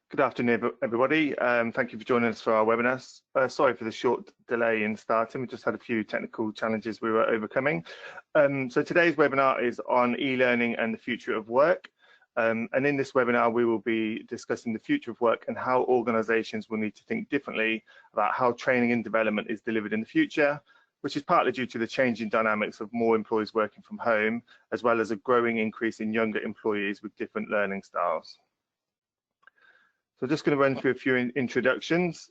Good afternoon, everybody. Thank you for joining us for our webinar. Sorry for the short delay in starting. We just had a few technical challenges we were overcoming. So today's webinar is on e-learning and the future of work. And in this webinar, we will be discussing the future of work and how organisations will need to think differently about how training and development is delivered in the future, which is partly due to the changing dynamics of more employees working from home, as well as a growing increase in younger employees with different learning styles. So I'm just going to run through a few introductions.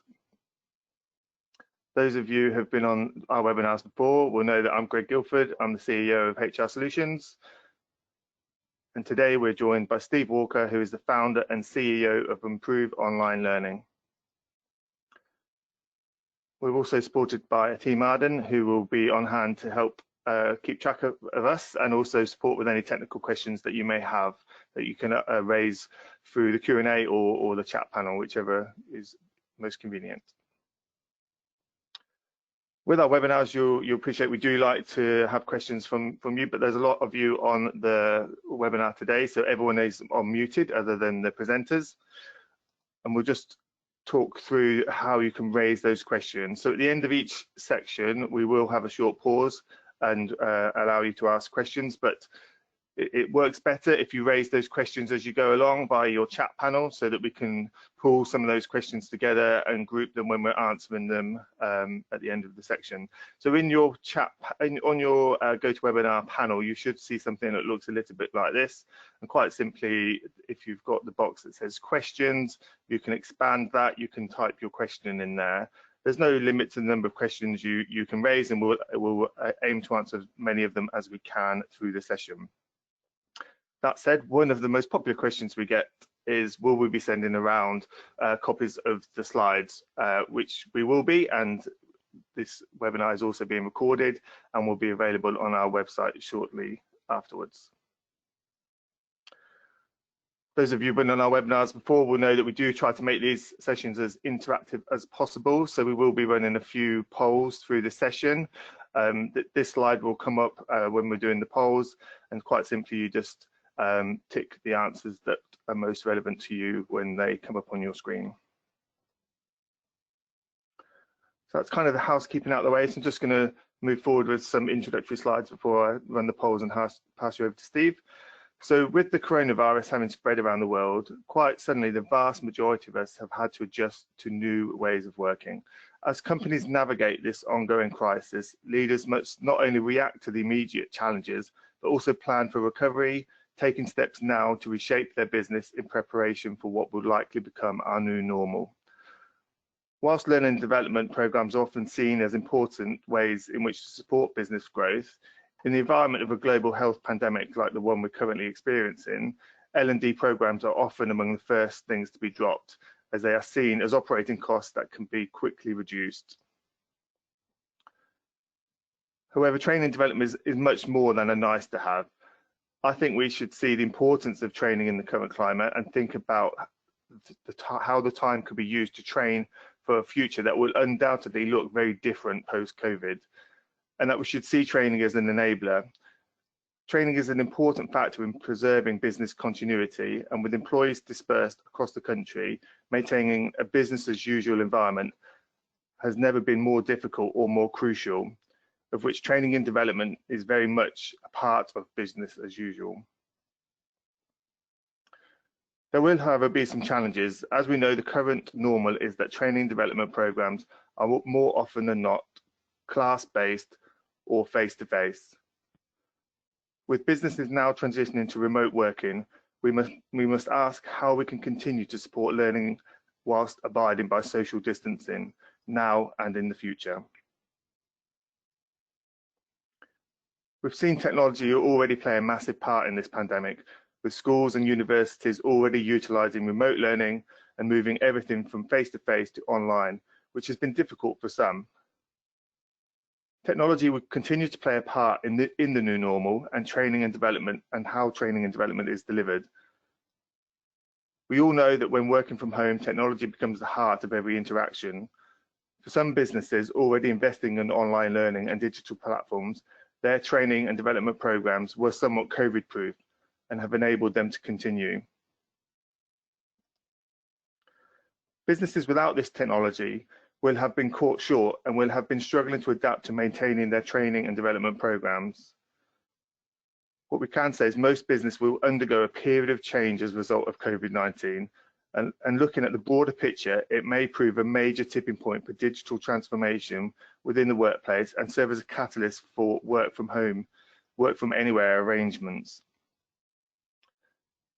Those of you who have been on our webinars before will know that I'm Greg Guilford. I'm the CEO of HR Solutions. And today we're joined by Steve Walker, who is the founder and CEO of Improve Online Learning. We're also supported by Team Arden, who will be on hand to help keep track of us and also support with any technical questions that you may have that you can raise through the Q&A or the chat panel, whichever is most convenient. With our webinars, you'll appreciate we do like to have questions from you, but there's a lot of you on the webinar today, so everyone is unmuted other than the presenters. And we'll just talk through how you can raise those questions. So at the end of each section, we will have a short pause and allow you to ask questions, but it works better if you raise those questions as you go along via your chat panel so that we can pull some of those questions together and group them when we're answering them at the end of the section. So in your chat, on your GoToWebinar panel, you should see something that looks a little bit like this. And quite simply, if you've got the box that says questions, you can expand that, you can type your question in there. There's no limit to the number of questions you can raise, and we'll aim to answer as many of them as we can through the session. That said, one of the most popular questions we get is, will we be sending around copies of the slides, which we will be, and this webinar is also being recorded and will be available on our website shortly afterwards. Those of you who've been on our webinars before will know that we do try to make these sessions as interactive as possible. So we will be running a few polls through the session. This slide will come up when we're doing the polls, and quite simply you just tick the answers that are most relevant to you when they come up on your screen. So that's kind of the housekeeping out of the way. So I'm just going to move forward with some introductory slides before I run the polls and pass you over to Steve. So with the coronavirus having spread around the world, quite suddenly the vast majority of us have had to adjust to new ways of working. As companies navigate this ongoing crisis, leaders must not only react to the immediate challenges, but also plan for recovery, taking steps now to reshape their business in preparation for what will likely become our new normal. Whilst learning and development programs are often seen as important ways in which to support business growth, in the environment of a global health pandemic like the one we're currently experiencing, L&D programs are often among the first things to be dropped, as they are seen as operating costs that can be quickly reduced. However, training and development is much more than a nice to have. I think we should see the importance of training in the current climate and think about how the time could be used to train for a future that will undoubtedly look very different post-COVID, and that we should see training as an enabler. Training is an important factor in preserving business continuity, and with employees dispersed across the country, maintaining a business as usual environment has never been more difficult or more crucial, of which training and development is very much a part of business as usual. There will, however, be some challenges. As we know, the current normal is that training and development programs are more often than not class-based or face-to-face. With businesses now transitioning to remote working, we must ask how we can continue to support learning whilst abiding by social distancing now and in the future. We've seen technology already play a massive part in this pandemic, with schools and universities already utilising remote learning and moving everything from face-to-face to online, which has been difficult for some. Technology will continue to play a part in the new normal and training and development and how training and development is delivered. We all know that when working from home, technology becomes the heart of every interaction. For some businesses already investing in online learning and digital platforms, their training and development programs were somewhat COVID-proof and have enabled them to continue. Businesses without this technology will have been caught short and will have been struggling to adapt to maintaining their training and development programs. What we can say is most business will undergo a period of change as a result of COVID-19. And looking at the broader picture, it may prove a major tipping point for digital transformation within the workplace and serve as a catalyst for work from home, work from anywhere arrangements.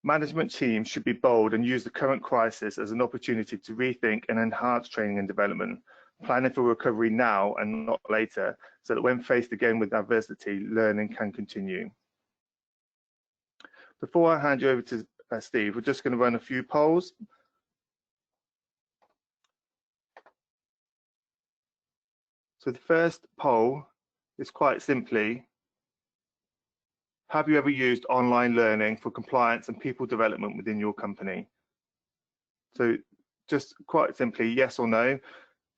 Management teams should be bold and use the current crisis as an opportunity to rethink and enhance training and development, planning for recovery now and not later, so that when faced again with adversity, learning can continue. Before I hand you over to Steve, we're just going to run a few polls. So the first poll is quite simply, have you ever used online learning for compliance and people development within your company? So just quite simply, yes or no.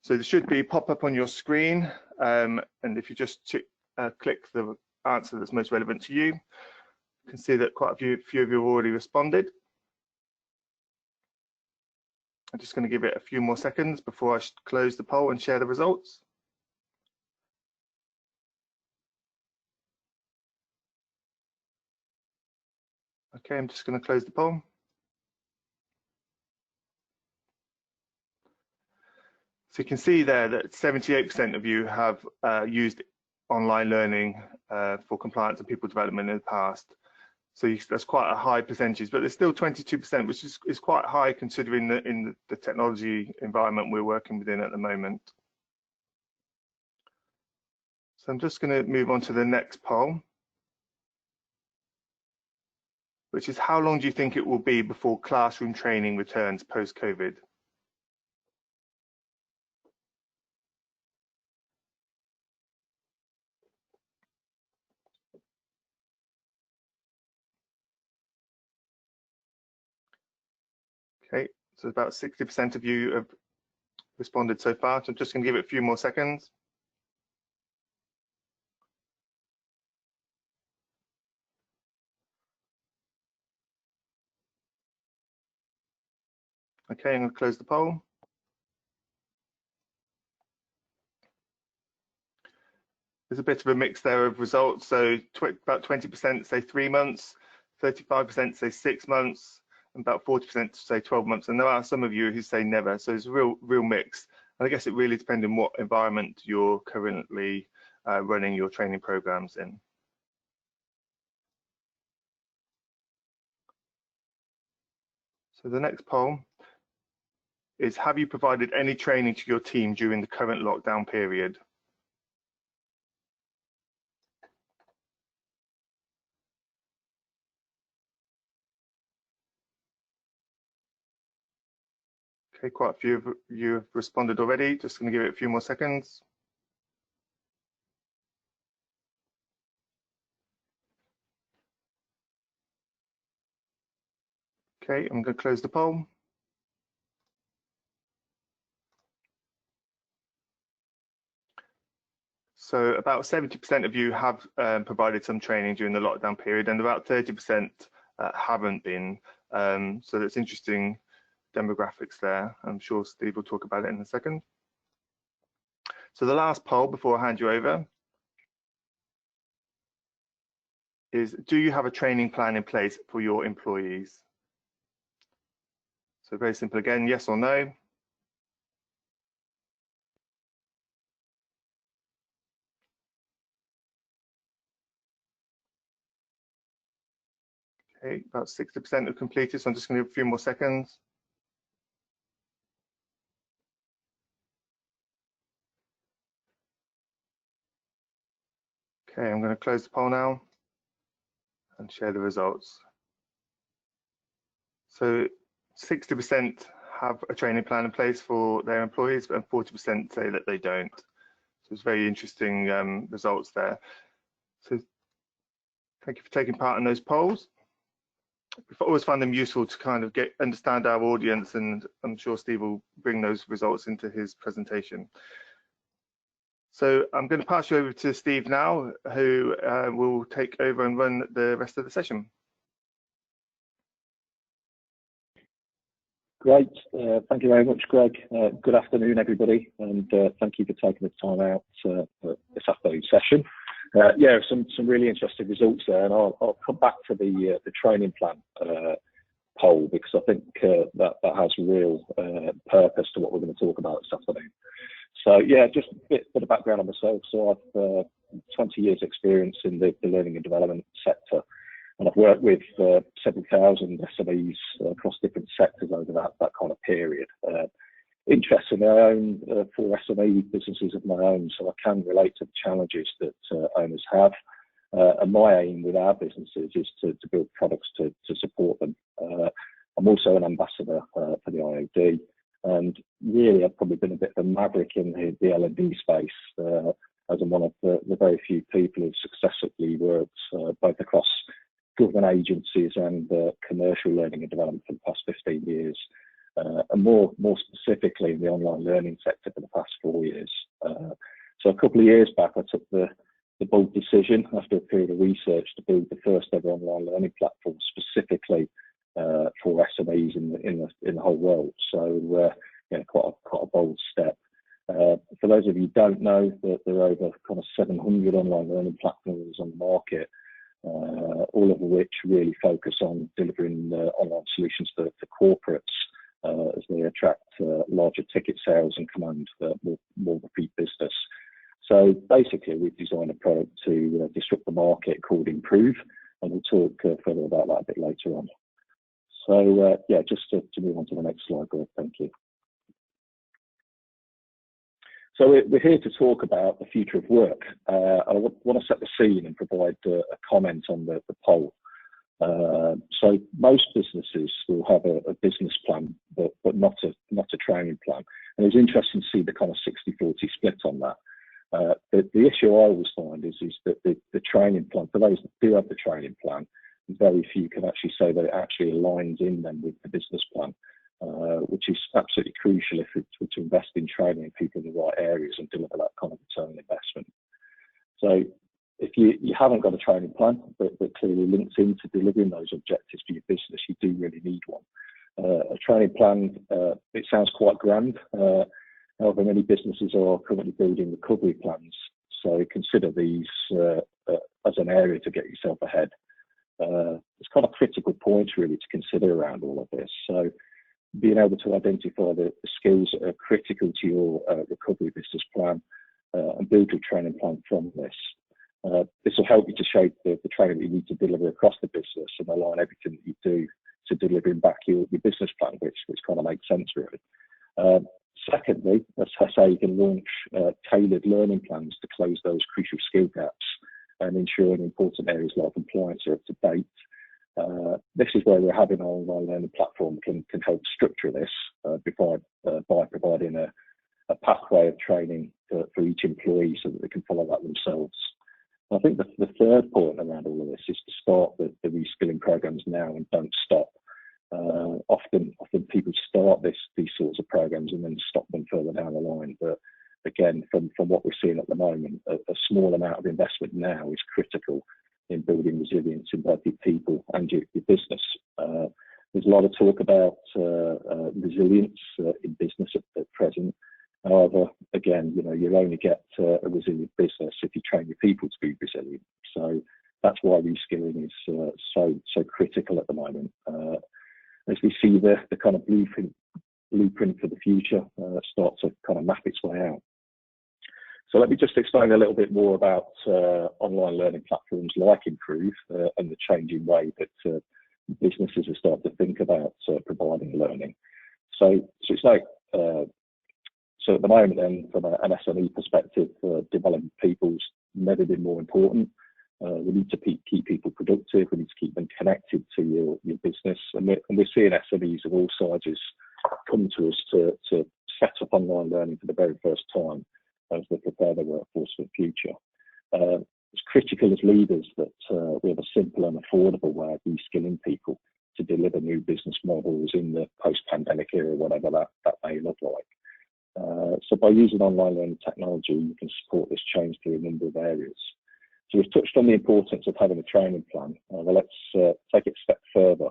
So there should be pop up on your screen, and if you just click the answer that's most relevant to you, you can see that quite a few of you have already responded. I'm just going to give it a few more seconds before I close the poll and share the results. Okay, I'm just going to close the poll. So you can see there that 78% of you have used online learning for compliance and people development in the past. So that's quite a high percentage, but there's still 22%, which is quite high considering the technology environment we're working within at the moment. So I'm just going to move on to the next poll, which is how long do you think it will be before classroom training returns post-COVID? Okay, so about 60% of you have responded so far. So I'm just going to give it a few more seconds. Okay, I'm going to close the poll. There's a bit of a mix there of results. So about 20% say 3 months, 35% say 6 months, and about 40% say 12 months. And there are some of you who say never. So it's a real mix. And I guess it really depends on what environment you're currently running your training programs in. So the next poll is, have you provided any training to your team during the current lockdown period? Okay, quite a few of you have responded already. Just going to give it a few more seconds. Okay, I'm going to close the poll. So about 70% of you have provided some training during the lockdown period, and about 30% haven't been. So that's interesting demographics there. I'm sure Steve will talk about it in a second. So the last poll before I hand you over is, do you have a training plan in place for your employees? So very simple again, yes or no. Okay, about 60% have completed, so I'm just going to give a few more seconds. Okay, I'm going to close the poll now and share the results. So 60% have a training plan in place for their employees, and 40% say that they don't. So it's very interesting results there. So thank you for taking part in those polls. We've always found them useful to kind of understand our audience, and I'm sure Steve will bring those results into his presentation. So I'm going to pass you over to Steve now, who will take over and run the rest of the session. Great. Thank you very much, Greg. Good afternoon, everybody, and thank you for taking the time out for this afternoon session. Yeah, some really interesting results there, and I'll come back to the training plan poll, because I think that has real purpose to what we're going to talk about this afternoon. So yeah, just a bit of background on myself. So I've 20 years experience in the learning and development sector, and I've worked with several thousand SMEs across different sectors over that kind of period. Interestingly, I own 4 SME businesses of my own, so I can relate to the challenges that owners have. And my aim with our businesses is to build products to support them. I'm also an ambassador for the IOD, and really I've probably been a bit of a maverick in the L&D space, as I'm one of the very few people who've successfully worked both across government agencies and commercial learning and development for the past 15 years, and more specifically in the online learning sector for the past 4 years. So a couple of years back, I took the bold decision after a period of research to build the first ever online learning platform specifically for SMEs in the whole world. So yeah, quite a bold step. For those of you who don't know, that there are over kind of 700 online learning platforms on the market, all of which really focus on delivering online solutions for corporates as they attract larger ticket sales and command more repeat business. So basically, we've designed a product to disrupt the market called Improve, and we'll talk further about that a bit later on. So yeah, just to move on to the next slide, Greg, thank you. So we're here to talk about the future of work. I want to set the scene and provide a comment on the poll. So most businesses will have a business plan, but not a training plan. And it's interesting to see the kind of 60-40 split on that. The issue I always find is that the training plan, for those that do have the training plan, very few can actually say that it actually aligns in them with the business plan, which is absolutely crucial if it's to invest in training people in the right areas and deliver that kind of return on investment. So if you haven't got a training plan that clearly links into delivering those objectives for your business, you do really need one. A training plan, it sounds quite grand. However, many businesses are currently building recovery plans, so consider these as an area to get yourself ahead. There's kind of critical points really to consider around all of this. So being able to identify the skills that are critical to your recovery business plan and build your training plan from this. This will help you to shape the training that you need to deliver across the business and align everything that you do to delivering back your business plan, which kind of makes sense really. Secondly, that's how you can launch tailored learning plans to close those crucial skill gaps and ensuring important areas like compliance are up to date. This is where we're having our online learning platform can help structure this by providing a pathway of training for each employee so that they can follow that themselves. I think the third point around all of this is to start the reskilling programs now and don't stop. Often people start these sorts of programs and then stop them further down the line. But again, from what we're seeing at the moment, a small amount of investment now is critical in building resilience in both your people and your business. There's a lot of talk about resilience in business at present. However, again, you'll only get a resilient business if you train your people to be resilient. So that's why reskilling is so critical at the moment. As we see the kind of blueprint for the future start to kind of map its way out. So let me just explain a little bit more about online learning platforms like Improve and the changing way that businesses are starting to think about providing learning. So it's like, so at the moment then, from an SME perspective, developing people's never been more important. We need to keep people productive. We need to keep them connected to your business. And we're seeing SMEs of all sizes come to us to set up online learning for the very first time as they prepare their workforce for the future. It's critical as leaders that we have a simple and affordable way of reskilling people to deliver new business models in the post-pandemic era, whatever that may look like. So by using online learning technology, you can support this change through a number of areas. So we've touched on the importance of having a training plan. Well, let's take it a step further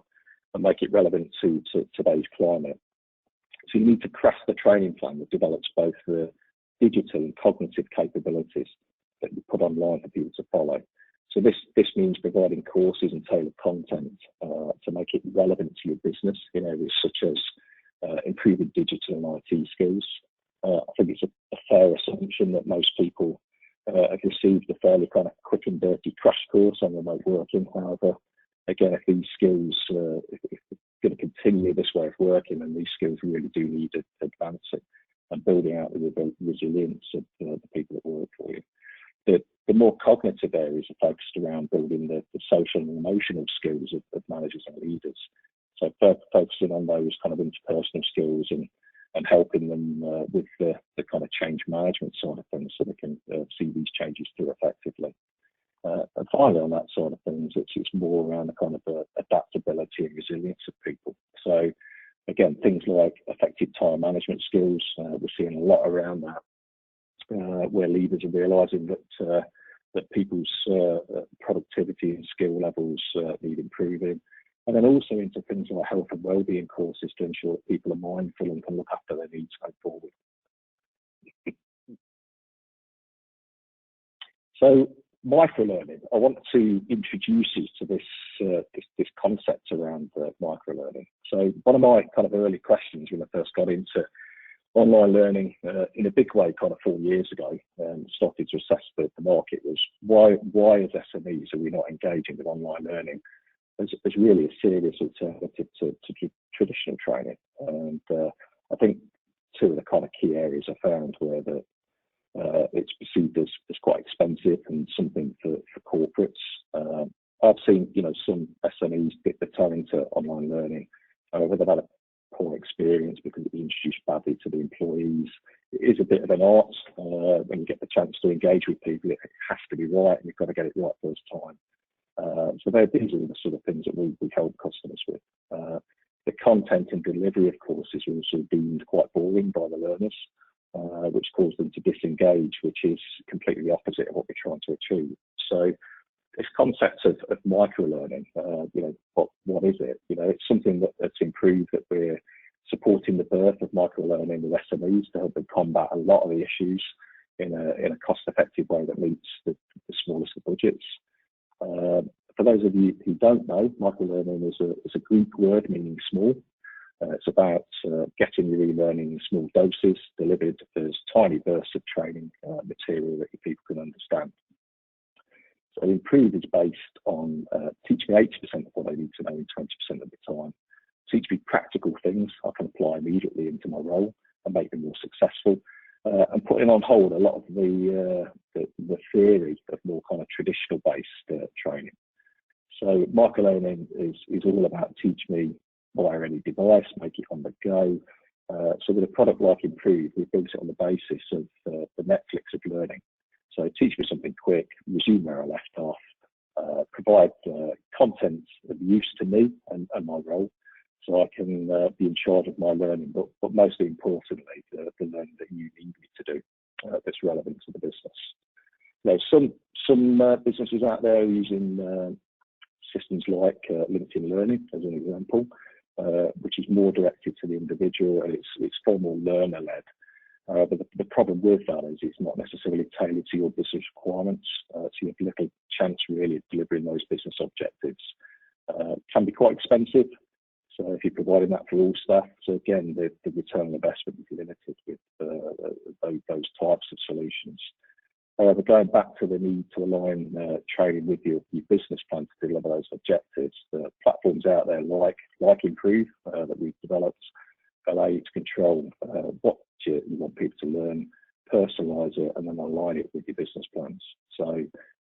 and make it relevant to today's climate. So you need to craft the training plan that develops both the digital and cognitive capabilities that you put online for people to follow. So this means providing courses and tailored content to make it relevant to your business in areas such as improving digital and IT skills. I think it's a fair assumption that most people have received a fairly kind of quick and dirty crash course on remote working. However, again, if these skills, if you're going to continue this way of working, then these skills really do need advancing and building out the resilience of the people that work for you. The more cognitive areas are focused around building the social and emotional skills of managers and leaders. So focusing on those kind of interpersonal skills and helping them with the kind of change management side of things so they can see these changes through effectively. And finally, on that side of things, it's more around the kind of adaptability and resilience of people. So again, things like effective time management skills, we're seeing a lot around that, where leaders are realising that people's productivity and skill levels need improving. And then also into things like health and wellbeing courses to ensure that people are mindful and can look after their needs going forward. So microlearning, I want to introduce you to this concept around microlearning. So one of my kind of early questions when I first got into online learning in a big way kind of 4 years ago and started to assess the market was why as SMEs are we not engaging with online learning as really a serious alternative to traditional training. And I think two of the kind of key areas I found were that it's perceived as quite expensive and something for corporates. I've seen, some SMEs dip the toe into online learning. However, they've had a poor experience because it was introduced badly to the employees. It is a bit of an art. When you get the chance to engage with people, it has to be right, and you've got to get it right first time. So these are the sort of things that we help customers with. The content and delivery of courses are also deemed quite boring by the learners, which caused them to disengage, which is completely the opposite of what we're trying to achieve. So this concept of microlearning, what is it? It's something that's improved, that we're supporting the birth of microlearning with SMEs to help them combat a lot of the issues in a cost-effective way that meets the smallest of budgets. For those of you who don't know, microlearning is a Greek word meaning small. It's about getting your e-learning in small doses, delivered as tiny bursts of training material that your people can understand. So Improve is based on teach me 80% of what I need to know in 20% of the time. Teach me practical things I can apply immediately into my role and make them more successful. And putting on hold a lot of the theory of more kind of traditional based training. So microlearning is all about teach me via any device, make it on the go. So with a product like Improve, we built it on the basis of the Netflix of learning. So teach me something quick, resume where I left off, provide content of use to me and my role, so I can be in charge of my learning, but mostly importantly, the learning that you need me to do that's relevant to the business. Now, some businesses out there are using systems like LinkedIn Learning as an example, which is more directed to the individual, and it's far more learner-led. But the problem with that is it's not necessarily tailored to your business requirements, so you have little chance really of delivering those business objectives. Can be quite expensive, so if you're providing that for all staff, so again, the return on investment is limited with those types of solutions. However, going back to the need to align training with your business plan to deliver those objectives, the platforms out there like Improve that we've developed allow you to control what you want people to learn, personalise it, and then align it with your business plans. So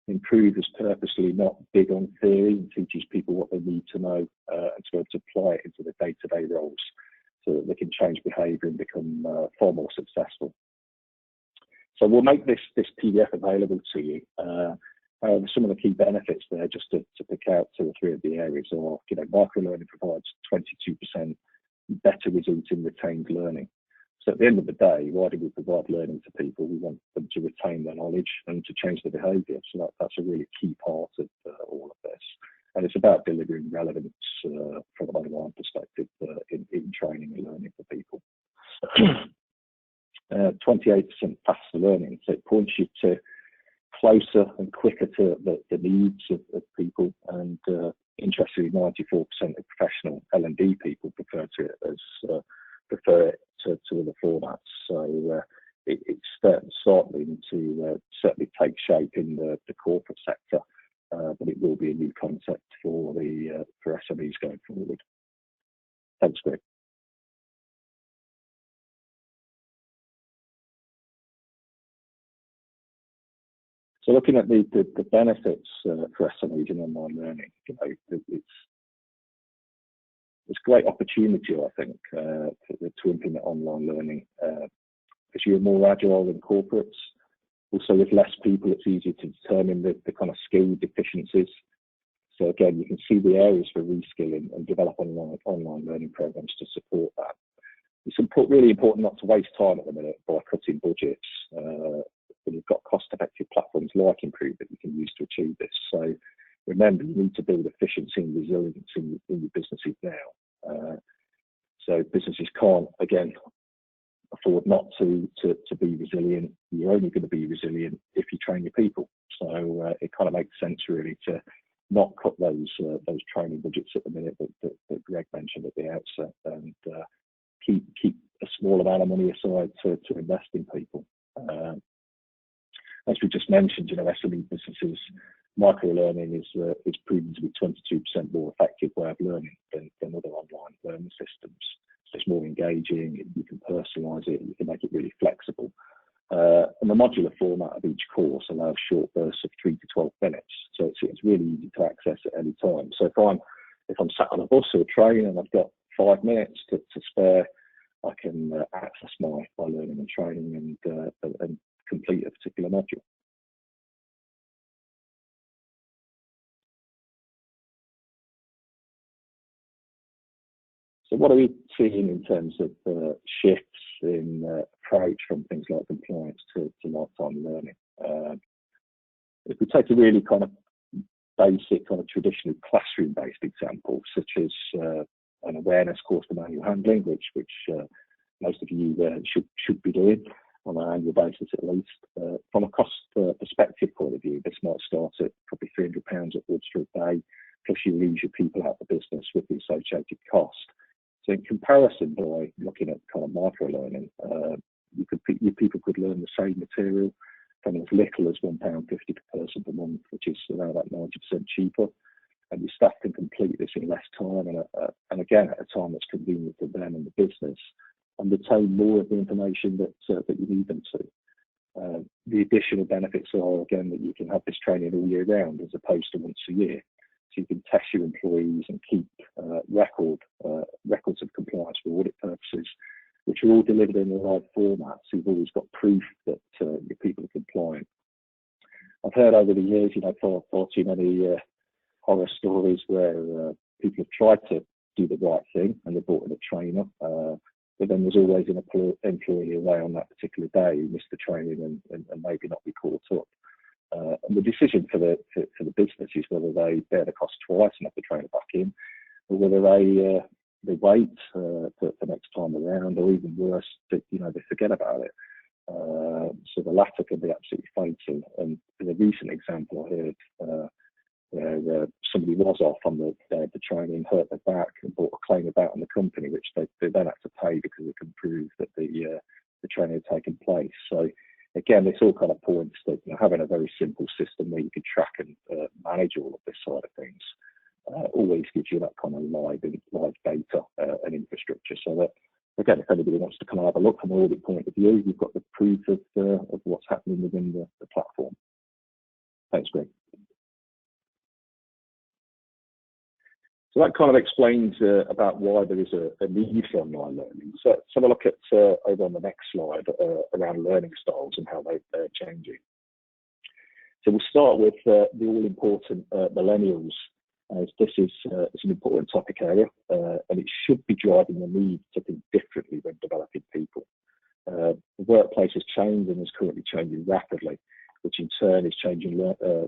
Improve is purposely not big on theory and teaches people what they need to know and to be able to apply it into their day-to-day roles so that they can change behaviour and become far more successful. So we'll make this PDF available to you. Some of the key benefits there, just to pick out 2 or 3 of the areas, are, microlearning provides 22% better results in retained learning. So at the end of the day, why do we provide learning to people? We want them to retain their knowledge and to change their behaviour. So that's a really key part of all of this. And it's about delivering relevance from an online perspective in training and learning for people. 28% faster learning. So it points you to closer and quicker to the needs of people. And interestingly, 94% of professional L&D people prefer it to other formats. So it's starting to certainly take shape in the corporate sector, but it will be a new concept for SMEs going forward. Thanks, Greg. So looking at the benefits for SMEs in online learning, it's great opportunity, I think, to implement online learning. As you're more agile than corporates, also with less people, it's easier to determine the kind of skill deficiencies. So again, you can see the areas for reskilling and develop online learning programs to support that. It's really important not to waste time at the minute by cutting budgets. When you've got cost-effective platforms like Improve that you can use to achieve this. So remember, you need to build efficiency and resilience in your businesses now. So businesses can't, again, afford not to be resilient. You're only going to be resilient if you train your people. So it kind of makes sense really to not cut those training budgets at the minute that Greg mentioned at the outset, and keep a small amount of money aside to invest in people. As we just mentioned, SME businesses, micro-learning is proven to be 22% more effective way of learning than other online learning systems. So it's more engaging, you can personalise it, you can make it really flexible. And the modular format of each course allows short bursts of 3 to 12 minutes. So it's really easy to access at any time. So if I'm sat on a bus or a train and I've got 5 minutes to spare, I can access my learning and training and complete a particular module. So what are we seeing in terms of shifts in approach from things like compliance to lifetime learning? If we take a really kind of basic, kind of traditional classroom-based example, such as an awareness course for manual handling, which most of you should be doing on an annual basis at least. From a cost perspective point of view, this might start at probably £300 upwards for a day, plus you lose your people out of the business with the associated cost. So in comparison, by looking at kind of micro-learning, your people could learn the same material from as little as £1.50 per person per month, which is around about 90% cheaper. And your staff can complete this in less time and again, at a time that's convenient for them and the business, and retain more of the information that you need them to. The additional benefits are, again, that you can have this training all year round as opposed to once a year. So you can test your employees and keep records of compliance for audit purposes, which are all delivered in the right format. So you've always got proof that your people are compliant. I've heard over the years, far too many horror stories where people have tried to do the right thing and they brought in a trainer, but then there's always an employee away on that particular day who missed the training and maybe not be caught up. And the decision for the business is whether they bear the cost twice and have the trainer back in, or whether they wait for next time around, or even worse, they forget about it. So the latter can be absolutely fatal. And in a recent example, I heard where somebody was off on the training, hurt their back, and brought a claim about on the company, which they then had to pay because they can prove that the training had taken place. So again, this all kind of points that having a very simple system where you can track and manage all of this side of things always gives you that kind of live data and infrastructure. So that, again, if anybody wants to come and have a look from an audit point of view, you've got the proof of what's happening within the platform. Thanks, Greg. So that kind of explains about why there is a need for online learning. So let's have a look at over on the next slide around learning styles and how they're changing. So we'll start with the all-important millennials, as this is it's an important topic area, and it should be driving the need to think differently when developing people. The workplace has changed and is currently changing rapidly, which in turn is changing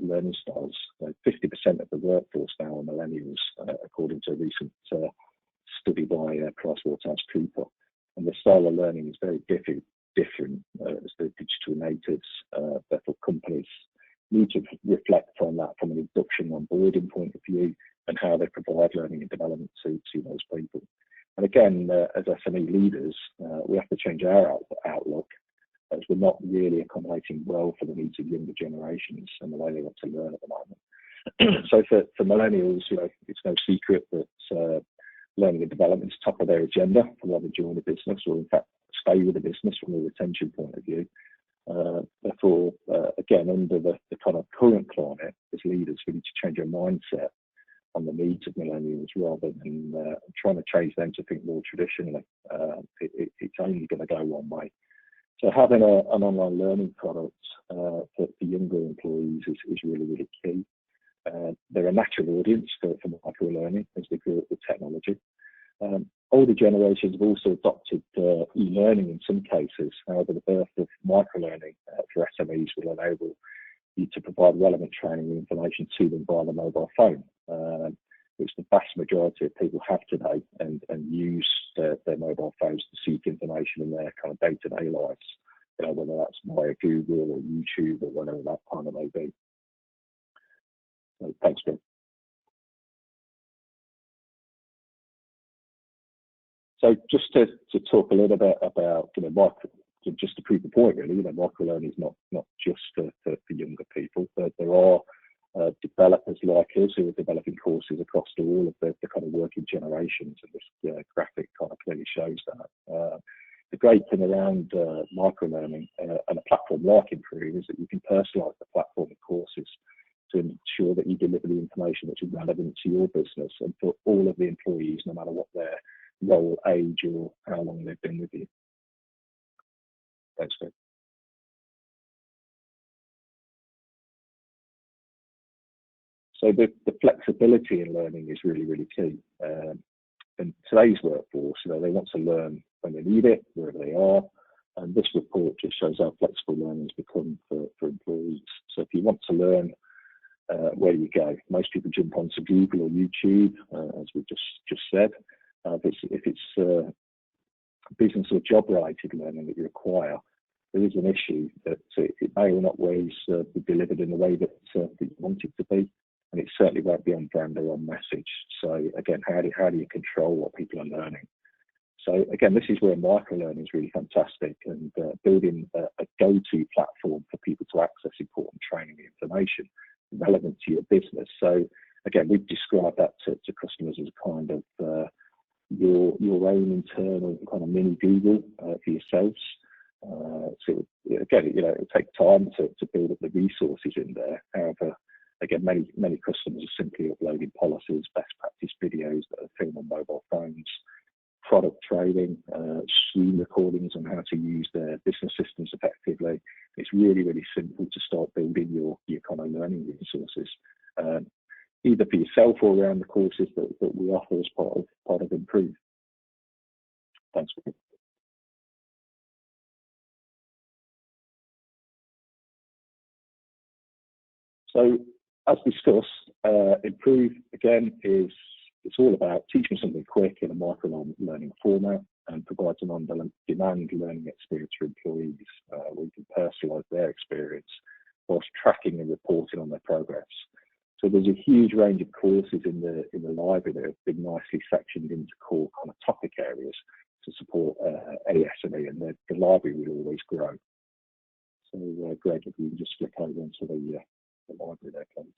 learning styles. 50% of the workforce now are millennials, according to a recent study by PricewaterhouseCoopers. And the style of learning is very different digital natives. Therefore, companies need to reflect on that from an induction onboarding point of view and how they provide learning and development to those people. And again, as SME leaders, we have to change our outlook, as we're not really accommodating well for the needs of younger generations and the way they want to learn at the moment. So for millennials, it's no secret that learning and development is top of their agenda for whether they join a business or in fact stay with the business from a retention point of view. Therefore, again, under the kind of current climate, as leaders, we need to change our mindset on the needs of millennials rather than trying to change them to think more traditionally. It's only going to go one way. So having an online learning product for younger employees is really, really key. They're a natural audience for micro-learning as they grow up with technology. Older generations have also adopted e-learning in some cases. However, the birth of micro-learning for SMEs will enable you to provide relevant training and information to them via the mobile phone, which the vast majority of people have today and use their mobile phones to seek information in their kind of day-to-day lives, whether that's via Google or YouTube or whatever that kind of may be. So, thanks, Ben. So just to talk a little bit about, just to prove the point, really, micro-learning is not just for younger people. There are developers like us who are developing courses across all of the kind of working generations, and this graphic kind of clearly shows that. The great thing around micro-learning and a platform like Improve is that you can personalise the platform and courses to ensure that you deliver the information which is relevant to your business and for all of the employees, no matter what their role, age, or how long they've been with you. Thanks, Greg. So the flexibility in learning is really, really key. In today's workforce, they want to learn when they need it, wherever they are. And this report just shows how flexible learning has become for employees. So if you want to learn, where do you go? Most people jump onto Google or YouTube, as we just said. If it's business or job-related learning that you require, there is an issue that it may or not always be delivered in the way that you want it to be, and it certainly won't be on brand or on message. So again, how do you control what people are learning? So again, this is where micro-learning is really fantastic, and building a go-to platform for people to access important training and information relevant to your business. So again, we've described that to customers as a kind of your own internal kind of mini Google for yourselves. So again, it takes time to build up the resources in there. However, again, many customers are simply uploading policies, best practice videos that are filmed on mobile phones, product training, screen recordings on how to use their business systems effectively. It's really, really simple to start building your kind of learning resources, either for yourself or around the courses that we offer as part of Improve. Thanks. So, as discussed, Improve again it's all about teaching something quick in a micro-learning format and provides an on-demand learning experience for employees where you can personalise their experience whilst tracking and reporting on their progress. So there's a huge range of courses in the library that have been nicely sectioned into core kind of topic areas to support any SME, and the library will always grow. So Greg, if you can just flick over into the library there, please.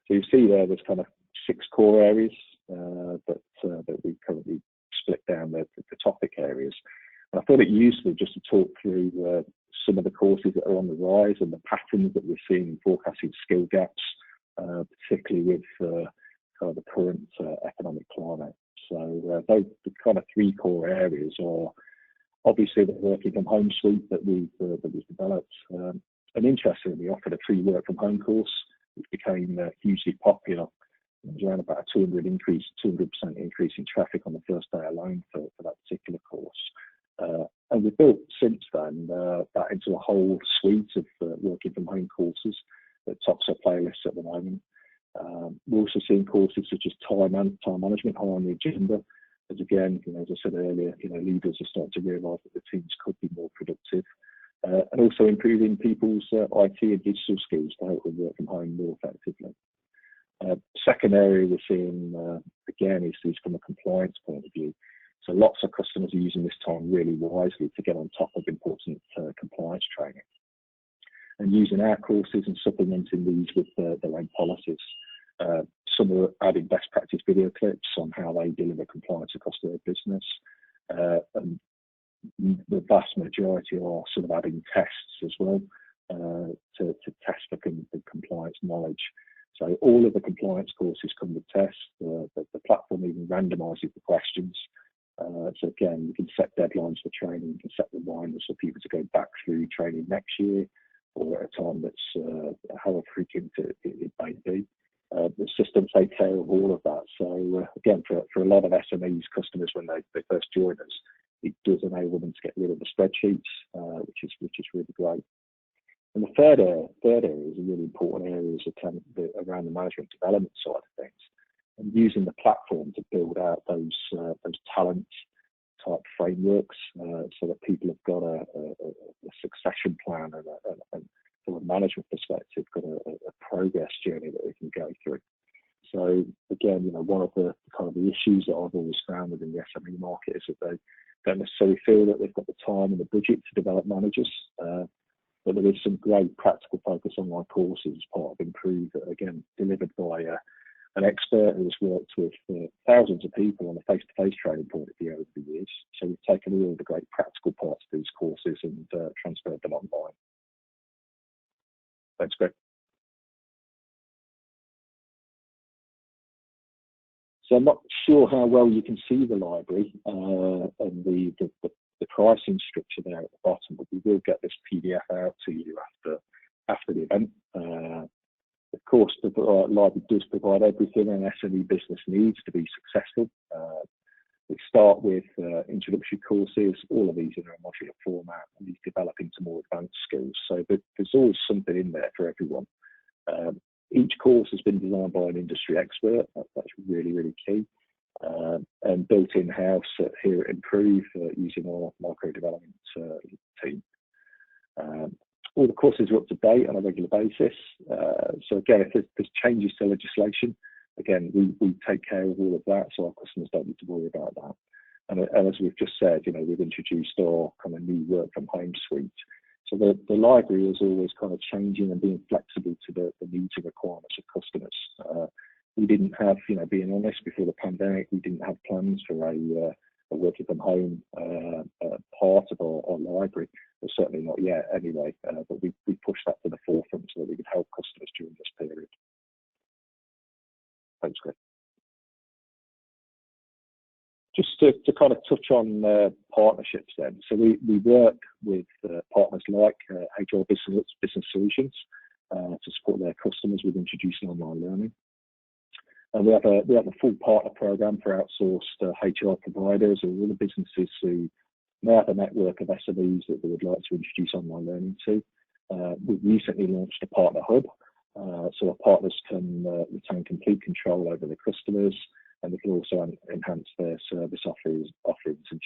So you see there's kind of 6 core areas that we currently split down the topic areas. And I thought it useful just to talk through some of the courses that are on the rise and the patterns that we're seeing in forecasting skill gaps, particularly with kind of the current economic climate. So those the kind of 3 core areas are obviously the working from home suite that we've developed. And interestingly, we offered a free work from home course, which became hugely popular. It was around about a 200% increase in traffic on the first day alone for that particular course. And we've built since then that into a whole suite of working from home courses that tops our playlists at the moment. We're also seeing courses such as time management high on the agenda. As again, as I said earlier, leaders are starting to realise that the teams could be more productive. and also improving people's IT and digital skills to help them work from home more effectively. Second area we're seeing, again, is from a compliance point of view. So lots of customers are using this time really wisely to get on top of important compliance training, and using our courses and supplementing these with their own policies. Some are adding best practice video clips on how they deliver compliance across their business, and the vast majority are sort of adding tests as well to test for compliance knowledge. So all of the compliance courses come with tests. The platform even randomises the questions. So again, you can set deadlines for training. You can set reminders for people to go back through training next year, or at a time that's however frequent it may be. The system take care of all of that. So again, for a lot of SMEs customers, when they first join us, it does enable them to get rid of the spreadsheets, which is really great. And the third area is a really important area, is around the management development side of things, and using the platform to build out those talent type frameworks, so that people have got a succession plan and from a management perspective, got a progress journey that they can go through. So again, one of the kind of the issues that I've always found within the SME market is that they don't necessarily feel that they've got the time and the budget to develop managers. But there is some great practical focus online courses as part of Improve, again, delivered by an expert who's worked with thousands of people on a face-to-face training point of view over the years. So we've taken all the great practical parts of these courses and transferred them online. Thanks, Greg. So I'm not sure how well you can see the library and the pricing structure there at the bottom, but we will get this PDF out to you after the event. Of course, the library does provide everything an SME business needs to be successful. We start with introductory courses, all of these in a modular format, and these develop into more advanced skills. So there's always something in there for everyone. Each course has been designed by an industry expert. That's really, really key. And built in-house here at Improve using our micro development team. All the courses are up to date on a regular basis. So again, if there's changes to legislation, again, we take care of all of that, so our customers don't need to worry about that. And as we've just said, we've introduced our kind of new work from home suite. So the library is always kind of changing and being flexible to the needs and requirements of customers. We didn't have, being honest, before the pandemic, we didn't have plans for a working from home part of our library. Well, certainly not yet anyway, but we pushed that to the forefront so that we could help customers during this period. Thanks, Greg. Just to kind of touch on partnerships then. So we work with partners like HR Business Solutions to support their customers with introducing online learning. And we have a full partner program for outsourced HR providers or all the businesses who may have a network of SMEs that they would like to introduce online learning to. We've recently launched a partner hub, so our partners can retain complete control over their customers, and they can also enhance their service offerings and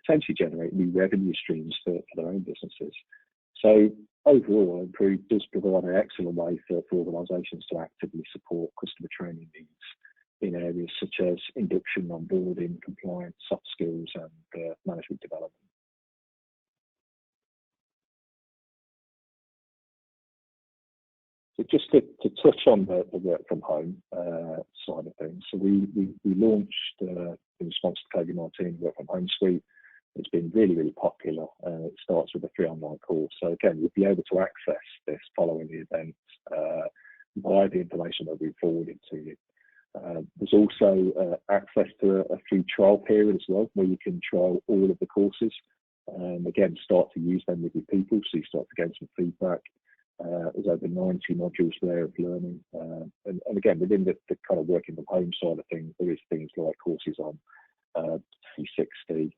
potentially generate new revenue streams for their own businesses. So overall, Improve does provide an excellent way for organisations to actively support customer training needs in areas such as induction, onboarding, compliance, soft skills, and management development. So just to touch on the work from home side of things. So we launched in response to COVID-19 work from home suite. It's been really, really popular. It starts with a free online course. So again, you'll be able to access this following the event via the information that we've forwarded to you. There's also access to a free trial period as well, where you can trial all of the courses. Again, start to use them with your people, so you start to gain some feedback. There's over 90 modules there of learning. And again, within the kind of working from home side of things, there is things like courses on 360,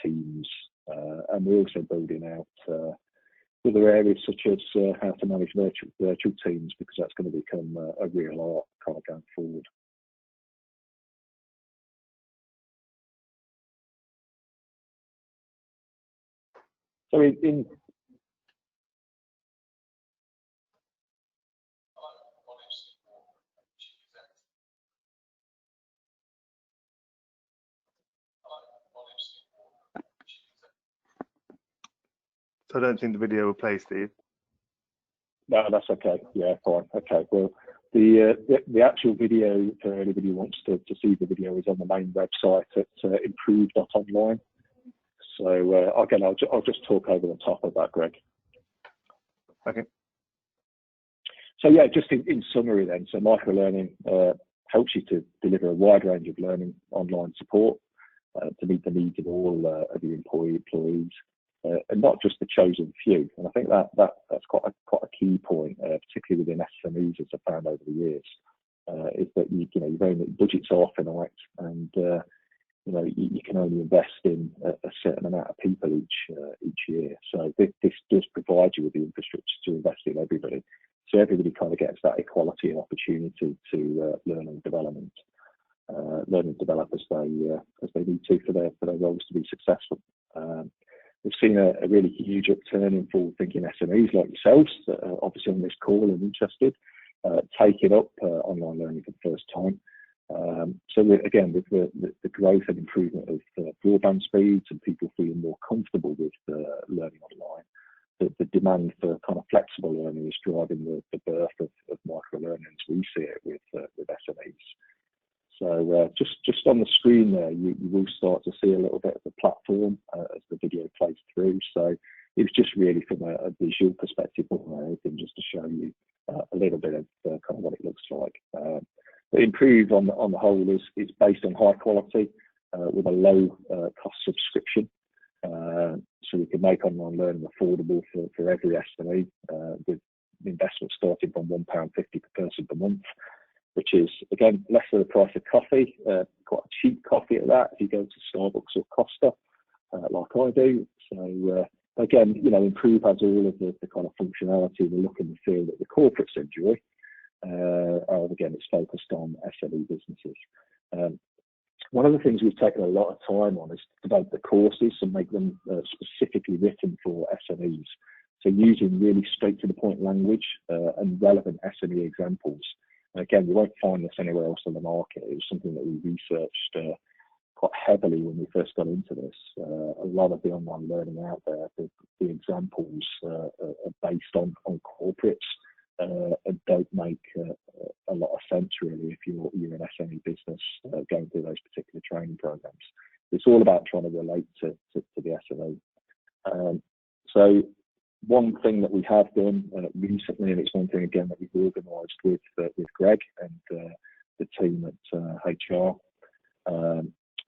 Teams, and we're also building out other areas such as how to manage virtual teams, because that's going to become a real art kind of going forward. So in So I don't think the video will play, Steve. No, that's okay. Yeah, fine. Okay. Well, the actual video for anybody who wants to see the video is on the main website at improve.online. So again, I'll just talk over the top of that, Greg. Okay. So yeah, just in summary then, so microlearning helps you to deliver a wide range of learning online support to meet the needs of all of your employees, and not just the chosen few. And I think that's quite a key point, particularly within SMEs, as I've found over the years, is that you've only budgets are finite, and you can only invest in a certain amount of people each year. So this does provide you with the infrastructure to invest in everybody. So everybody kind of gets that equality and opportunity to learn and develop as they need to for their roles to be successful. We've seen a really huge upturn in forward-thinking SMEs like yourselves, that are obviously on this call and interested, taking up online learning for the first time. So again, with the growth and improvement of broadband speeds and people feeling more comfortable with learning online, the demand for kind of flexible learning is driving the birth of microlearning as we see it with SMEs. So just on the screen there, you will start to see a little bit of the platform as the video plays through. So it was just really from a visual perspective more than anything, just to show you a little bit of kind of what it looks like. But Improve on the whole is based on high quality with a low cost subscription. So we can make online learning affordable for every SME, with investment starting from £1.50 per person per month, which is, again, less than the price of coffee, quite a cheap coffee at that if you go to Starbucks or Costa, like I do. So again, Improve has all of the kind of functionality, the look and the feel that the corporates enjoy. Again, it's focused on SME businesses. One of the things we've taken a lot of time on is to develop the courses and make them specifically written for SMEs. So using really straight to the point language and relevant SME examples. And again, you won't find this anywhere else on the market. It was something that we researched quite heavily when we first got into this. A lot of the online learning out there, the examples are based on corporates and don't make a lot of sense really if you're an SME business going through those particular training programs. It's all about trying to relate to the SME. So one thing that we have done recently, and it's one thing again that we've organised with Greg and the team at HR,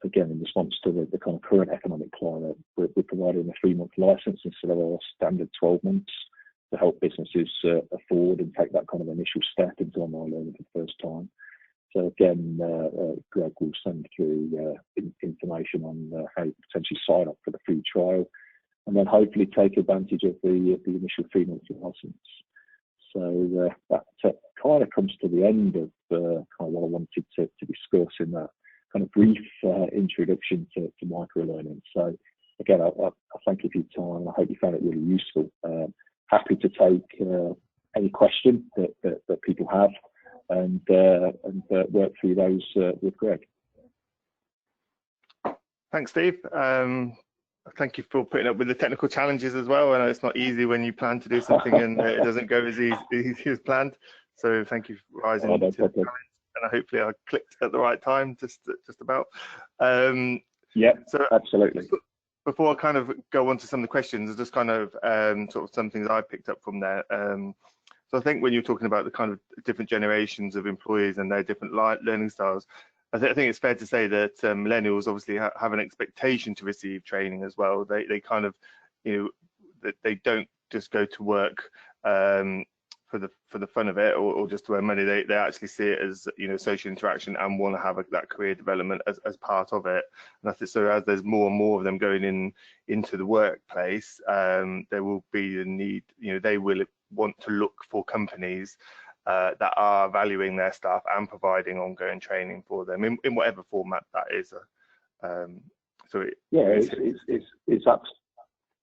again in response to the kind of current economic climate, we're providing a 3-month licence instead of our standard 12 months to help businesses afford and take that kind of initial step into online learning for the first time. So again, Greg will send through information on how you potentially sign up for the free trial, and then hopefully take advantage of the initial 3-month license. So that kind of comes to the end of kind of what I wanted to discuss in that kind of brief introduction to microlearning. So again, I thank you for your time, and I hope you found it really useful. Happy to take any question that people have and work through those with Greg. Thanks, Steve. Thank you for putting up with the technical challenges as well. I know it's not easy when you plan to do something and it doesn't go as easy as planned. So thank you for rising to the challenge. And hopefully I clicked at the right time, just about. Yeah, so absolutely. Before I kind of go on to some of the questions, just kind of sort of some things I picked up from there. So I think when you're talking about the kind of different generations of employees and their different learning styles, I think it's fair to say that millennials obviously have an expectation to receive training as well. They kind of, that they don't just go to work for the fun of it or just to earn money. They actually see it as social interaction and want to have that career development as part of it. And I think so as there's more and more of them going into the workplace, there will be the need. They will want to look for companies that are valuing their staff and providing ongoing training for them in whatever format that is.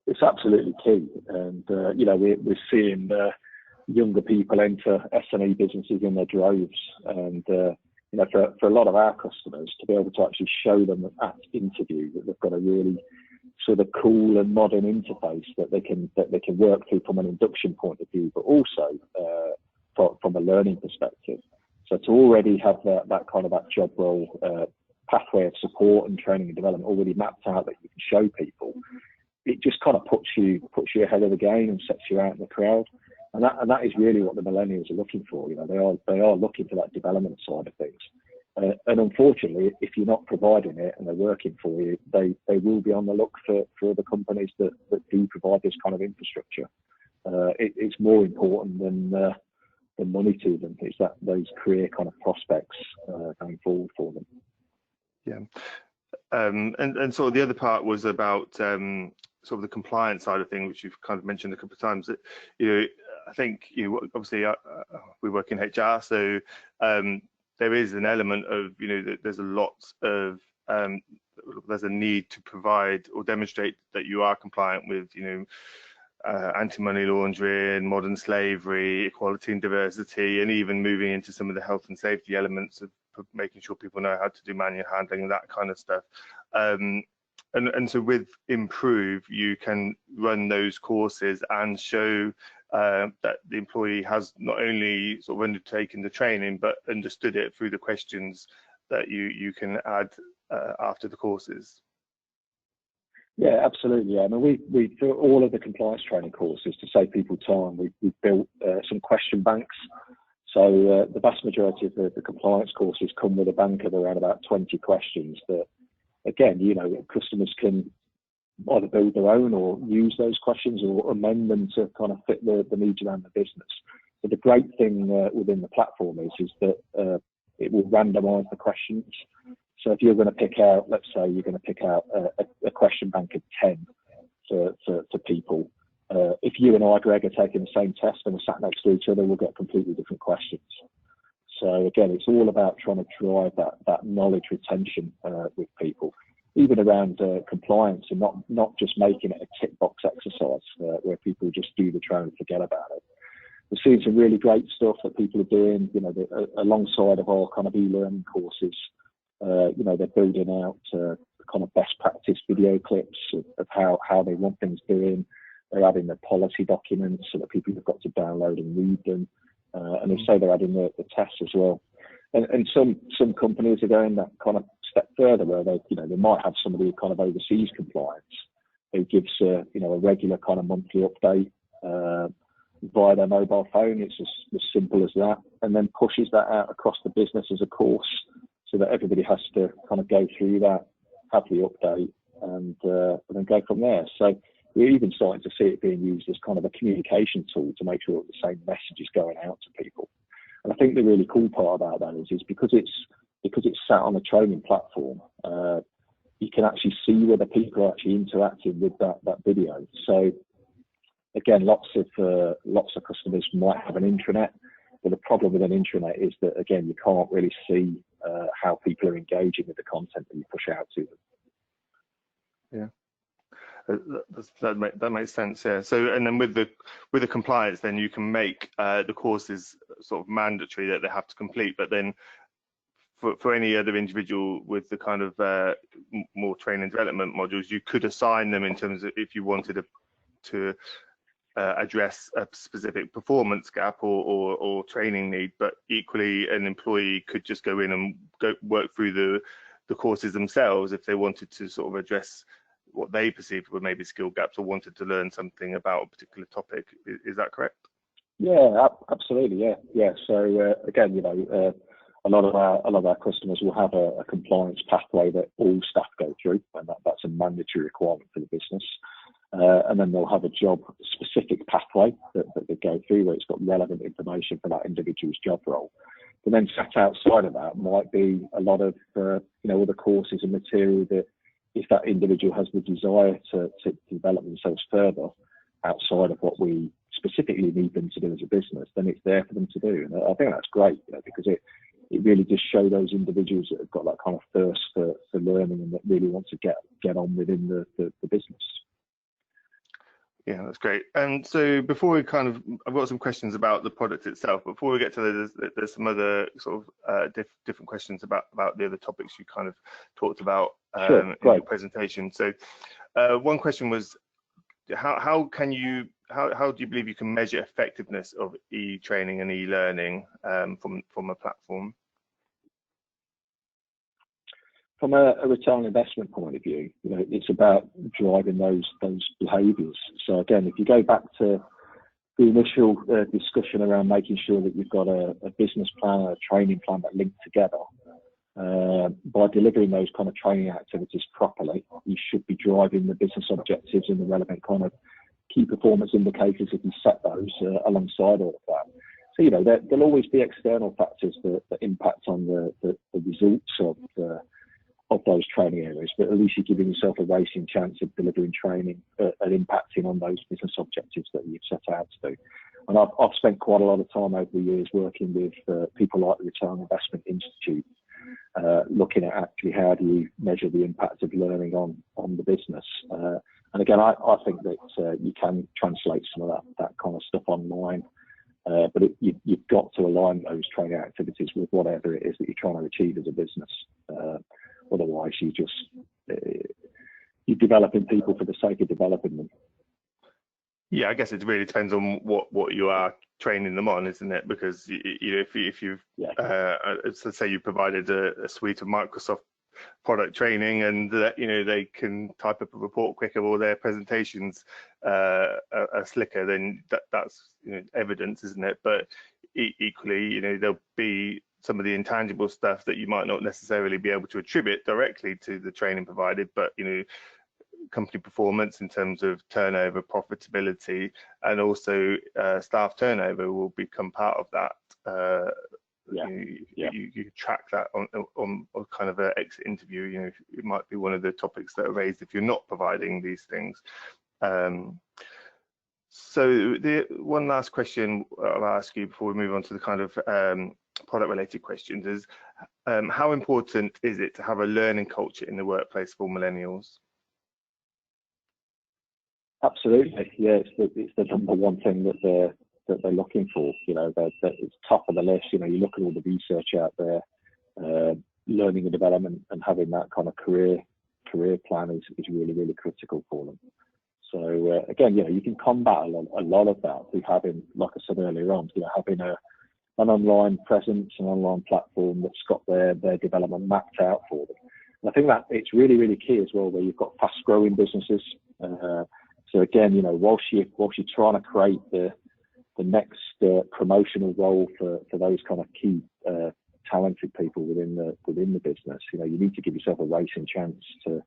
It's absolutely key, and we're seeing younger people enter SME businesses in their droves, and for a lot of our customers to be able to actually show them at interview that they've got a really sort of cool and modern interface that they can work through from an induction point of view, but also from a learning perspective. So to already have that kind of that job role pathway of support and training and development already mapped out that you can show people, it just kind of puts you ahead of the game and sets you out in the crowd. And that is really what the millennials are looking for. You know, they are looking for that development side of things. And unfortunately, if you're not providing it and they're working for you, they will be on the look for other companies that do provide this kind of infrastructure. It's more important than money to them. It's those career kind of prospects going forward for them. Yeah. And sort of the other part was about sort of the compliance side of things, which you've kind of mentioned a couple of times. That, you know, I think obviously we work in HR, so there is an element of, you know, that there's a lot of there's a need to provide or demonstrate that you are compliant with, you know, anti-money laundering, modern slavery, equality and diversity, and even moving into some of the health and safety elements of making sure people know how to do manual handling and that kind of stuff. And so with Improve, you can run those courses and show that the employee has not only sort of undertaken the training, but understood it through the questions that you can add after the courses. Yeah, absolutely. I mean, we do all of the compliance training courses to save people time. We've built some question banks. So the vast majority of the compliance courses come with a bank of around about 20 questions that, again, you know, customers can either build their own or use those questions or amend them to kind of fit the needs around the business. But the great thing within the platform is that it will randomise the questions. So if you're going to pick out, let's say you're going to pick out a question bank of 10 for people, if you and I, Greg, are taking the same test and we're sat next to each other, we'll get completely different questions. So again, it's all about trying to drive that knowledge retention with people, even around compliance, and not just making it a tick box exercise where people just do the training and forget about it. We've seen some really great stuff that people are doing, you know, alongside of our kind of e-learning courses. You know, they're building out kind of best practice video clips of how they want things doing. They're adding the policy documents so that people have got to download and read them. And also they're adding the tests as well. And some companies are going that kind of step further where they might have somebody who kind of oversees compliance who gives you know, a regular kind of monthly update via their mobile phone. It's as simple as that, and then pushes that out across the business as a course so that everybody has to kind of go through that, have the update, and then go from there. So we're even starting to see it being used as kind of a communication tool to make sure that the same message is going out to people. And I think the really cool part about that is because it's sat on a training platform, you can actually see whether people are actually interacting with that video. So again, lots of customers might have an intranet, but the problem with an intranet is that, again, you can't really see how people are engaging with the content that you push out to them. Yeah, that makes sense. Yeah. So, and then with the compliance, then you can make the courses sort of mandatory that they have to complete. But then for any other individual with the kind of more training development modules, you could assign them in terms of if you wanted to address a specific performance gap or training need. But equally, an employee could just go in and work through the courses themselves if they wanted to sort of address what they perceived were maybe skill gaps or wanted to learn something about a particular topic. Is that correct? Yeah, absolutely. Yeah. So again, you know, a lot of our customers will have a compliance pathway that all staff go through, and that's a mandatory requirement for the business. And then they'll have a job-specific pathway that they go through where it's got relevant information for that individual's job role. But then sat outside of that might be a lot of you know, other courses and material that, if that individual has the desire to develop themselves further outside of what we specifically need them to do as a business, then it's there for them to do. And I think that's great, you know, because it really just shows those individuals that have got that kind of thirst for learning and that really want to get on within the business. Yeah, that's great. And so before we I've got some questions about the product itself. Before we get to those, there's some other sort of different questions about the other topics you kind of talked about Sure, in your presentation. So One question was, how do you believe you can measure effectiveness of e-training and e-learning from a platform? From a return on investment point of view, it's about driving those behaviours. So again, if you go back to the initial discussion around making sure that you've got a business plan, a training plan that link together, by delivering those kind of training activities properly, you should be driving the business objectives and the relevant kind of key performance indicators if you set those alongside all of that. So, there'll always be external factors that impact on the results of those training areas, but at least you're giving yourself a racing chance of delivering training and impacting on those business objectives that you've set out to do. And I've spent quite a lot of time over the years working with people like the Return on Investment Institute, looking at actually how do you measure the impact of learning on the business. And again, I think that you can translate some of that kind of stuff online, but you've got to align those training activities with whatever it is that you're trying to achieve as a business. Otherwise, you're developing people for the sake of developing them. Yeah, I guess it really depends on what you are training them on, isn't it? Because if you've so say you provided a suite of Microsoft product training, and they can type up a report quicker or their presentations are slicker, then that's evidence, isn't it? But equally, there'll be some of the intangible stuff that you might not necessarily be able to attribute directly to the training provided, but company performance in terms of turnover, profitability, and also staff turnover will become part of that. You track that on kind of an exit interview. It might be one of the topics that are raised if you're not providing these things. So the one last question I'll ask you before we move on to the kind of product related questions is, how important is it to have a learning culture in the workplace for millennials? Absolutely, yeah. It's the number one thing that they're looking for. It's top of the list. You look at all the research out there. Learning and development and having that kind of career plan is really, really critical for them. So again, you can combat a lot of that through having, like I said earlier on, having an online presence, an online platform that's got their development mapped out for them. And I think that it's really, really key as well, where you've got fast growing businesses. So again, whilst you're trying to create the next promotional role for those kind of key talented people within the business, you need to give yourself a racing chance to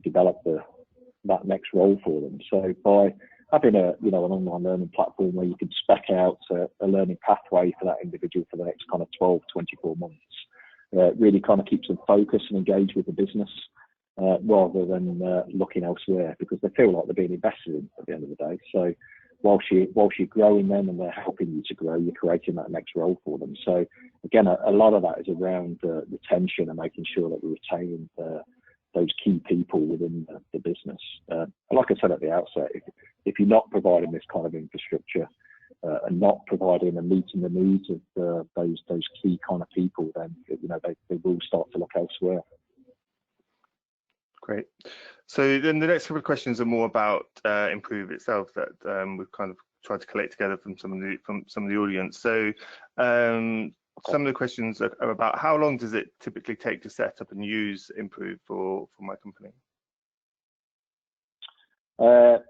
develop that next role for them. So by having an online learning platform where you can spec out a learning pathway for that individual for the next kind of 12, 24 months, really kind of keeps them focused and engaged with the business, rather than looking elsewhere, because they feel like they're being invested in at the end of the day. So whilst you're growing them and they're helping you to grow, you're creating that next role for them. So again, a lot of that is around retention and making sure that we retain those key people within the business. And like I said at the outset, if you're not providing this kind of infrastructure and not providing and meeting the needs of those key kind of people, then they will start to look elsewhere. Great. So then the next couple of questions are more about Improve itself that we've kind of tried to collate together from some of the audience. So some of the questions are about how long does it typically take to set up and use Improve for my company? To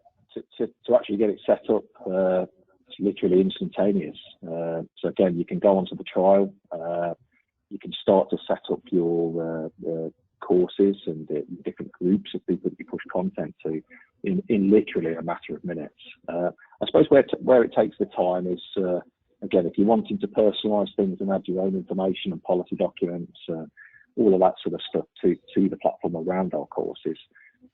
actually get it set up, it's literally instantaneous. So again, you can go onto the trial. You can start to set up your courses and different groups of people that you push content to in literally a matter of minutes. I suppose where it takes the time is, again, if you're wanting to personalise things and add your own information and policy documents, all of that sort of stuff to the platform around our courses,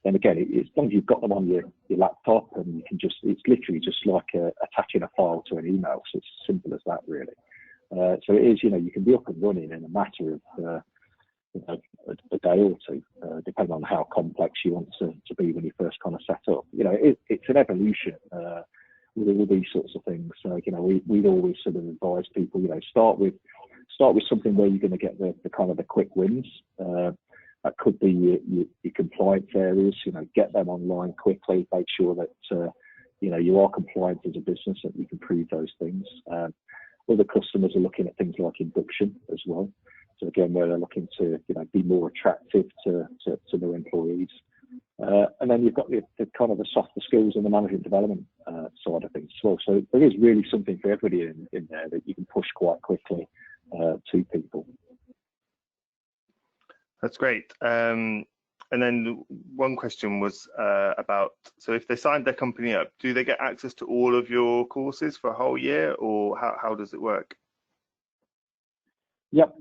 then again, as long as you've got them on your laptop, and you can it's literally just like attaching a file to an email. So it's as simple as that, really. So it is, you can be up and running in a matter of a day or two, depending on how complex you want to be when you first kind of set up. It's an evolution with all these sorts of things. So we'd always sort of advise people, start with something where you're going to get the kind of the quick wins, That could be your compliance areas. Get them online quickly. Make sure that you are compliant as a business, that you can prove those things. Other customers are looking at things like induction as well. So again, where they're looking to be more attractive to new employees. And then you've got the kind of the softer skills and the management development side of things as well. So there is really something for everybody in there that you can push quite quickly to people. That's great. And then one question was about, so if they signed their company up, do they get access to all of your courses for a whole year, or how does it work? Yep.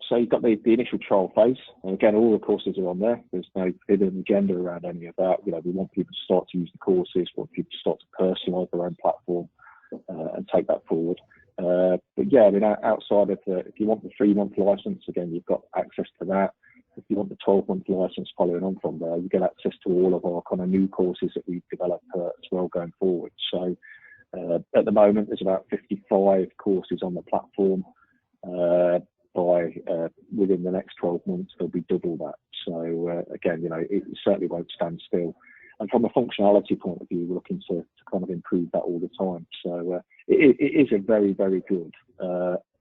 So you've got the initial trial phase, and again, all the courses are on there. There's no hidden agenda around any of that. We want people to start to use the courses, we want people to start to personalise their own platform and take that forward. But yeah, outside of if you want the 3-month license, again, you've got access to that. If you want the 12-month license following on from there, you get access to all of our kind of new courses that we've developed as well going forward. So at the moment, there's about 55 courses on the platform. By within the next 12 months, there'll be double that. So again, it certainly won't stand still. And from a functionality point of view, we're looking to kind of improve that all the time. So it is a very, very good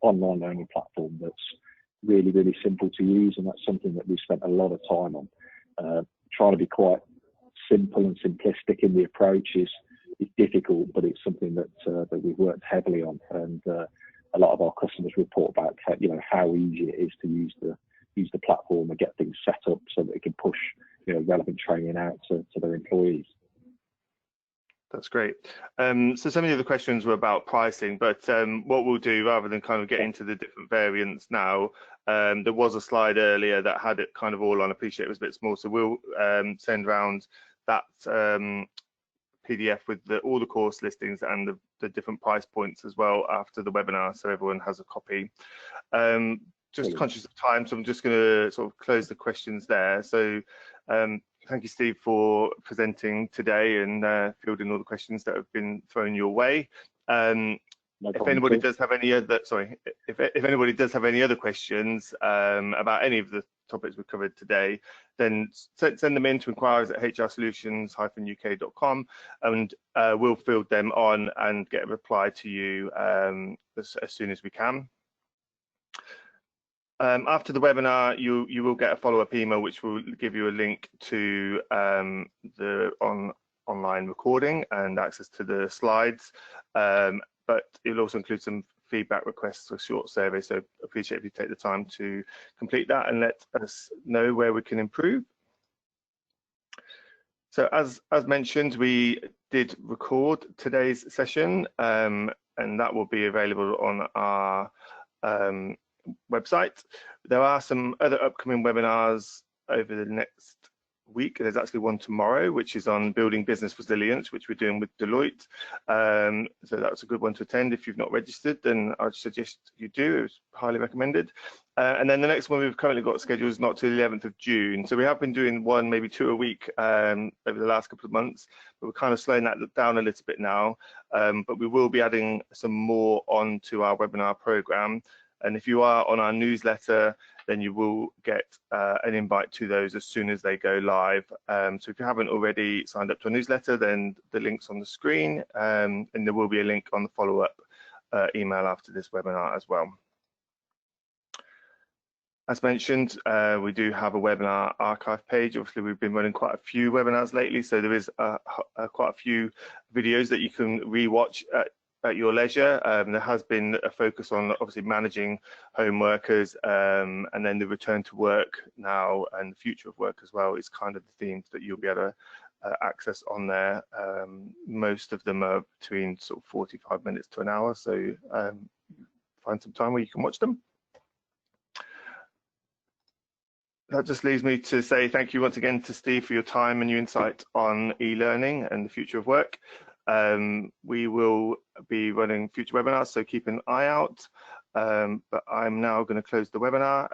online learning platform that's really, really simple to use, and that's something that we've spent a lot of time on. Trying to be quite simple and simplistic in the approach is difficult, but it's something that we've worked heavily on, and a lot of our customers report back how easy it is to use the platform and get things set up so that it can push relevant training out to their employees. That's great. So some of the other questions were about pricing, but what we'll do, rather than kind of get into the different variants now, there was a slide earlier that had it kind of all on. I appreciate it was a bit small, so we'll send around that PDF with all the course listings and the different price points as well after the webinar, so everyone has a copy. Just conscious of time, so I'm just going to sort of close the questions there. So thank you, Steve, for presenting today and fielding all the questions that have been thrown your way. If anybody does have any other, if anybody does have any other questions about any of the topics we've covered today, then send them in to inquiries@hrsolutions-uk.com, and we'll field them on and get a reply to you as soon as we can. After the webinar, you will get a follow-up email which will give you a link to the online recording and access to the slides, but it'll also include some feedback requests, a short survey, so appreciate if you take the time to complete that and let us know where we can improve. So as mentioned, we did record today's session, and that will be available on our website. There are some other upcoming webinars over the next week. There's actually one tomorrow, which is on building business resilience, which we're doing with Deloitte. So that's a good one to attend. If you've not registered, then I'd suggest you do. It's highly recommended. And then the next one we've currently got scheduled is not till the 11th of June. So we have been doing one, maybe 2 a week over the last couple of months, but we're kind of slowing that down a little bit now. But we will be adding some more onto our webinar program. And if you are on our newsletter, then you will get an invite to those as soon as they go live. So if you haven't already signed up to a newsletter, then the link's on the screen, and there will be a link on the follow-up email after this webinar as well. As mentioned, we do have a webinar archive page. Obviously, we've been running quite a few webinars lately, so there is quite a few videos that you can re-watch at your leisure. There has been a focus on obviously managing home workers, and then the return to work now and the future of work as well is kind of the themes that you'll be able to access on there. Most of them are between sort of 45 minutes to an hour, so find some time where you can watch them. That just leaves me to say thank you once again to Steve for your time and your insight on e-learning and the future of work. We will be running future webinars, so keep an eye out. But I'm now going to close the webinar